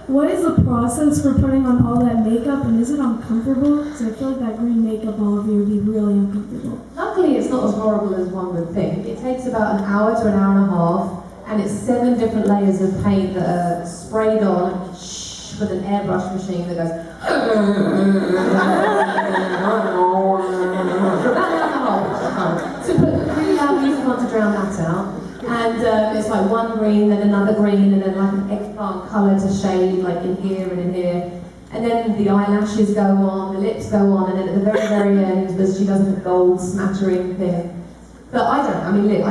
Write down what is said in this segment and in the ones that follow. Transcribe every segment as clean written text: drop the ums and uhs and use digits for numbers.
What is the process for putting on all that makeup, and is it uncomfortable? Because I feel like that green makeup all over you would be really uncomfortable. Luckily, it's not as horrible as one would think. It takes about an hour to an hour and a half, and it's 7 different layers of paint that are sprayed on with an airbrush machine that goes. So put really loud music on to drown that out. And it's like one green, then another green, and then like an eggplant colour to shade, like in here and in here. And then the eyelashes go on, the lips go on, and then at the very, very end, she does a gold smattering thing. But I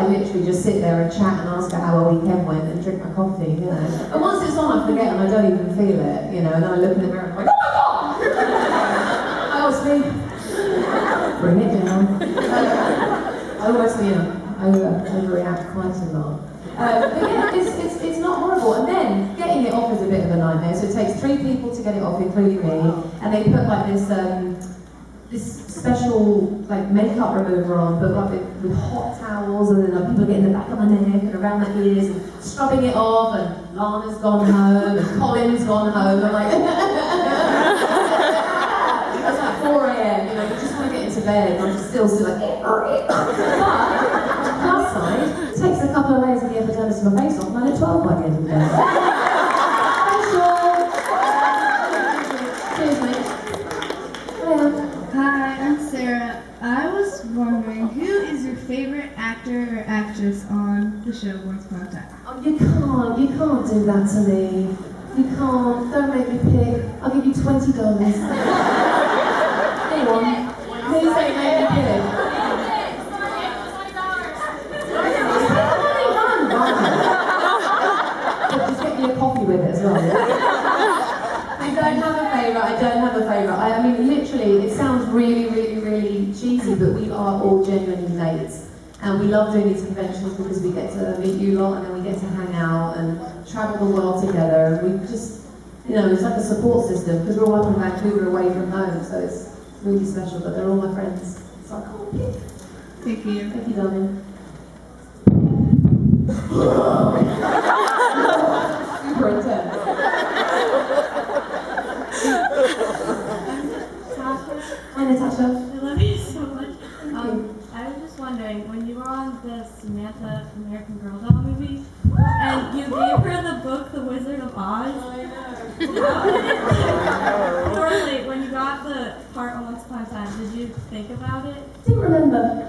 literally just sit there and chat and ask her how our weekend went and drink my coffee, you know. And once it's on, I forget and I don't even feel it, you know, and then I look in the mirror and I'm like, oh my God! I was me. Bring it down. I almost, I overreact quite a lot. But yeah, it's not horrible. And then getting it off is a bit of a nightmare. So it takes 3 people to get it off, including me. And they put like this special like makeup remover on, but like with hot towels, and then like, people getting the back of my neck and around my ears and scrubbing it off. And Lana's gone home and Colin's gone home. I'm like, it's like 4 a.m. You know, you just want to get into bed. And I'm just still like, but plus side, it takes a couple of layers of the epidermis of my face off, and I'm at 12 by the end of the day. Thanks, Sean. Cheers, mate. Hiya. Hi, I'm Sarah. I was wondering, who is your favorite actor or actress on the show Once Upon a Time? Oh, you can't do that to me. You can't. Don't make me pick. I'll give you $20. Anyone? Who's saying make me pick? Just get me a coffee with it as well. I don't have a favourite. I mean, literally, it sounds really, really, really cheesy, but we are all genuinely mates. And we love doing these conventions because we get to meet you lot, and then we get to hang out and travel the world together. And we just, it's like a support system, because we're all up in Vancouver away from home, so it's really special, but they're all my friends. So I can't pick. Thank you. Thank you, darling. Super intense. Hi, Natasha. I love you so much. I was just wondering, when you were on the Samantha American Girl doll movie, and you gave her the book, The Wizard of Oz. Normally, when you got the part on Once Upon a Time, did you think about it? Didn't remember.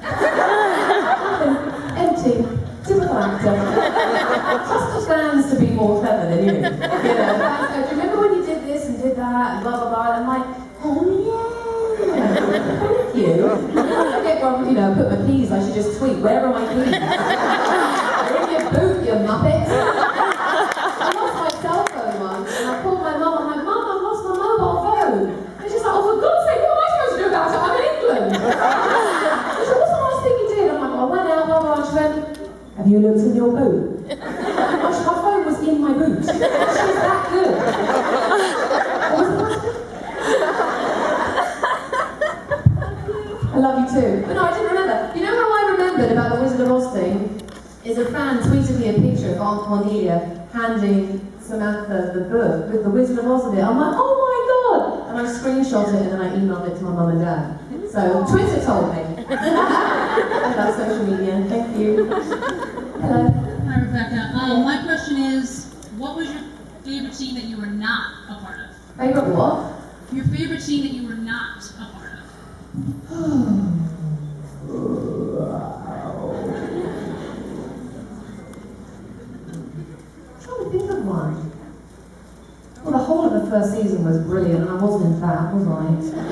Empty. Typical actor. Just plans to be more clever than you. Do you remember when you did this and did that and blah blah blah? And I'm like, oh yeah. Thank you. I get one, put my keys. I should just tweet. Where are my keys? They're in your boot, you muppet. I lost my cell phone once, and I called my mum. I'm like, Mum, I've lost my mobile phone. And she's like, oh, for God's sake, what am I supposed to do about it? I'm in England. She said, what's the last thing you did? I'm like, well, I went out, blah, blah, blah. She went, have you looked in your boot? My phone was in my boot. She's that good. What was the last thing? I love you too. But no, I didn't remember. You know how I remembered about the Wizard of Oz thing? Is a fan tweeted me a picture of Aunt Cornelia handing Samantha the book with the Wizard of Oz in it. I'm like, oh my God! And I screenshot it and then I emailed it to my mum and dad. So Twitter told me. I love social media. Thank you. Hello. Hi, Rebecca. My question is, what was your favorite scene that you were not a part of? Favorite what? Your favorite scene that you were not a part of? I'm trying to think of one. Well, the whole of the first season was brilliant, and I wasn't in that, was I? I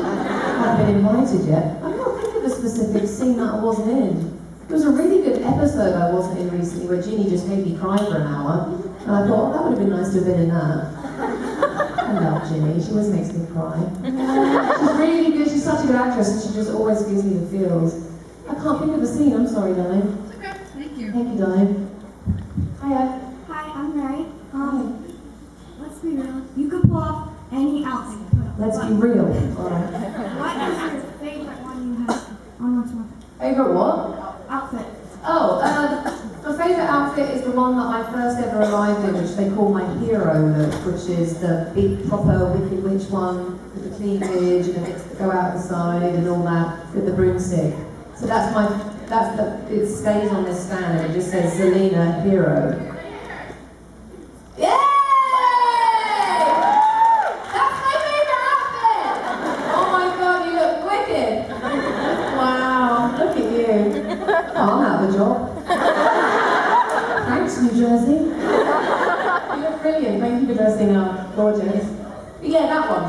hadn't been invited yet. I can't think of a specific scene that I wasn't in. There was a really good episode I wasn't in recently where Jeannie just made me cry for an hour, and I thought, oh, that would have been nice to have been in that. I love Ginny, she always makes me cry. She's really good, she's such a good actress, and she just always gives me the feels. I can't think of a scene, I'm sorry, darling. It's okay, thank you. Thank you, darling. Hiya. Hi, I'm Ray. Let's be real. You could pull off any outfit you put on. Let's be real. Alright. What is your favorite one you have on Once Upon a Time? Favorite what? Outfit. Oh, my favourite outfit is the one that I first ever arrived in, which they call my hero look, which is the big, proper Wicked Witch one with the cleavage and the bits that go out the side and all that with the broomstick. So it stays on this stand and it just says Zelena Hero. Yay! That's my favorite outfit! Oh my god, you look wicked! Wow, look at you. Oh, I'm out of a job. Thanks, New Jersey. You look brilliant. Thank you for dressing up. Gorgeous. But yeah, that one.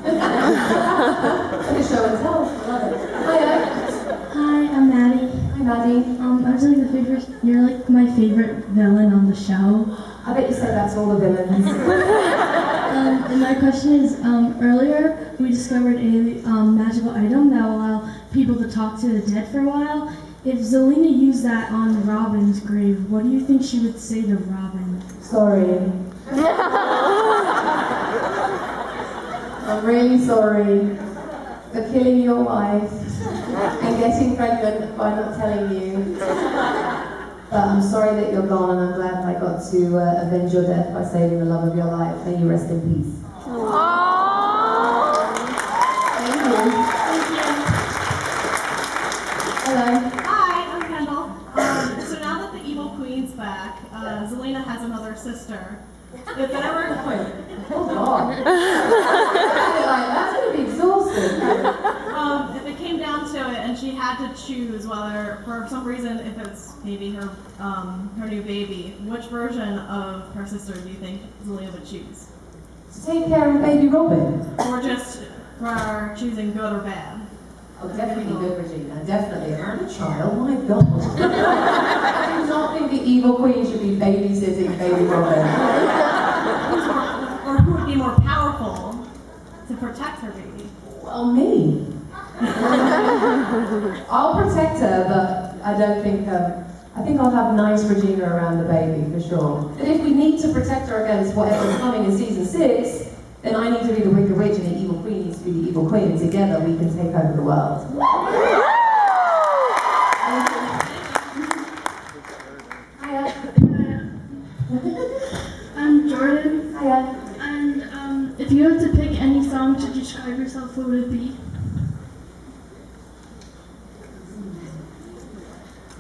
Like a show and tell. I love it. Hiya. Hi, I'm Maddie. Hi, Maddie. I was like you're like my favorite villain on the show. I bet you say that's all the villains. And my question is, earlier we discovered a magical item that will allow people to talk to the dead for a while. If Zelena used that on Robin's grave, what do you think she would say to Robin? Sorry. I'm really sorry for killing your wife and getting pregnant by not telling you. But I'm sorry that you're gone, and I'm glad I got to avenge your death by saving the love of your life. May you rest in peace. Thank you. Hello. Hi, I'm Kendall. So now that the evil queen's back, Zelena has another sister. If it ever, Oh God. That's gonna be exhausting. if it came down to it and she had to choose whether, for some reason, if it's maybe her new baby, which version of her sister do you think Zelena would choose? To take care of baby Robin. Or just for choosing good or bad? Oh, definitely good, Regina. Definitely. I'm a child. My God. I do not think the evil queen should be babysitting baby Robin. Or who would be more powerful to protect her baby? Well, me. I'll protect her, but I don't think. I think I'll have nice Regina around the baby for sure. But if we need to protect her against whatever's coming in season 6, then I need to be the Wicked Witch and the evil queen needs to be the evil queen, and together we can take over the world. Hiya. I'm Jordan, Hiya. and if you had to pick any song to describe yourself, what would it be?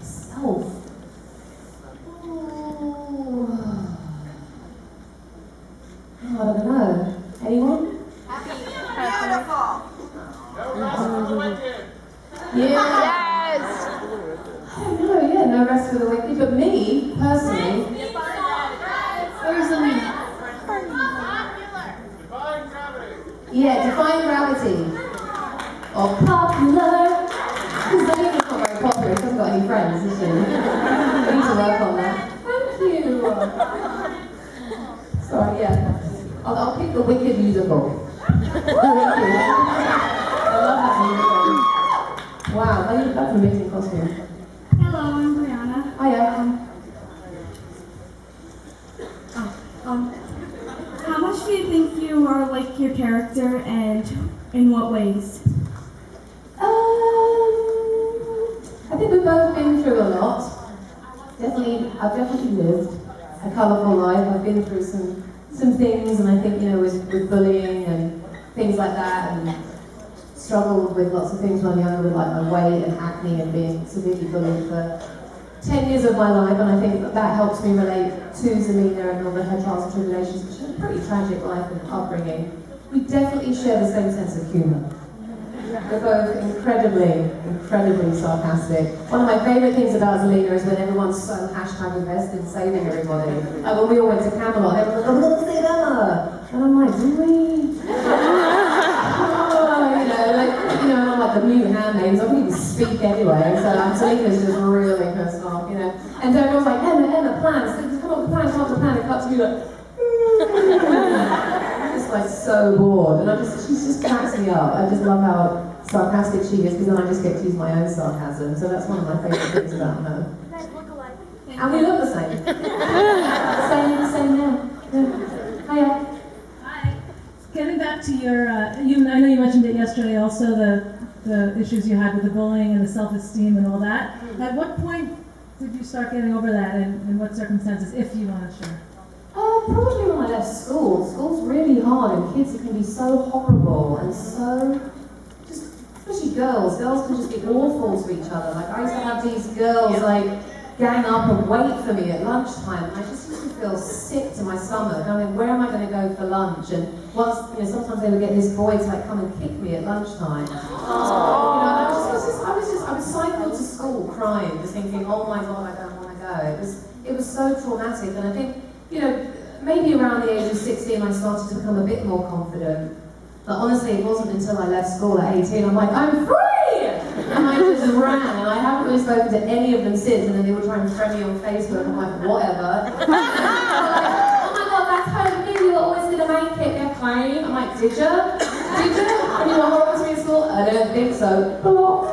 Self. Oh, I don't know. Anyone? Beautiful. Yeah. Yes. I don't know, yeah, no rest for the wicked. But me, personally, Or Zelena? yeah, define gravity. Or popular. Because Zelena's not very popular, she hasn't got any friends, has she? We need to work on that. Thank you. Sorry, yeah. I'll pick the Wicked musical. Thank you. I love that musical. Wow, that's an amazing costume. Hello, I'm Brianna. Hiya. How much do you think you are like your character, and in what ways? I think we've both been through a lot. I've definitely lived a colourful life. I've been through some things, and I think, with bullying and things like that, and struggled with lots of things when I was younger, with like my weight and acne and being severely bullied for 10 years of my life, and I think that helps me relate to Zelena and all of her trials and tribulations, because she had a pretty tragic life and upbringing. We definitely share the same sense of humour. We're both incredibly sarcastic. One of my favourite things about Zelena is when everyone's so #invested in saving everybody. Like when we all went to Camelot, everyone's like, oh, let's save Emma! And I'm like, do we? And I'm like the mute handmaid, so I can't even speak anyway, so Zelena's just really pissed off, And everyone's like, Emma, plans, come on, plan, and cut to me like, just like so bored, and she's just cracks me up. I just love how sarcastic she is, because then I just get to use my own sarcasm, so that's one of my favourite things about her. You guys look alike. And we look the same. same now. Yeah. Hiya. Hi. Getting back to your, I know you mentioned it yesterday, also the issues you had with the bullying and the self-esteem and all that. At what point did you start getting over that, and in what circumstances, if you want to share? Probably when I left school. School's really hard, and kids can be so horrible and so just, especially girls. Girls can just be awful to each other. Like I used to have these girls like gang up and wait for me at lunchtime. And I just used to feel sick to my stomach. I mean, where am I going to go for lunch? And once, sometimes they would get this boy to like come and kick me at lunchtime. I would cycle to school crying, just thinking, oh my God, I don't want to go. It was so traumatic, and I think, maybe around the age of 16 I started to become a bit more confident. But honestly, it wasn't until I left school at 18, I'm like, I'm free! And I just ran, and I haven't really spoken to any of them since, and then they would try and friend me on Facebook, and I'm like, whatever. And they're like, oh my God, that's totally me, you were always going to make it, they're playing. I'm like, did you? Did you? And you were horrible to me in school? I don't think so. Block.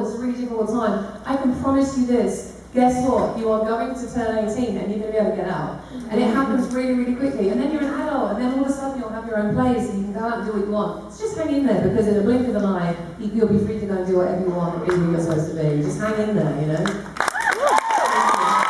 It's a really difficult time. I can promise you this. Guess what? You are going to turn 18 and you're going to be able to get out. And it happens really, really quickly. And then you're an adult, and then all of a sudden you'll have your own place and you can go out and do what you want. So just hang in there, because in a blink of an eye, you'll be free to go and do whatever you want or who you're supposed to be. Just hang in there,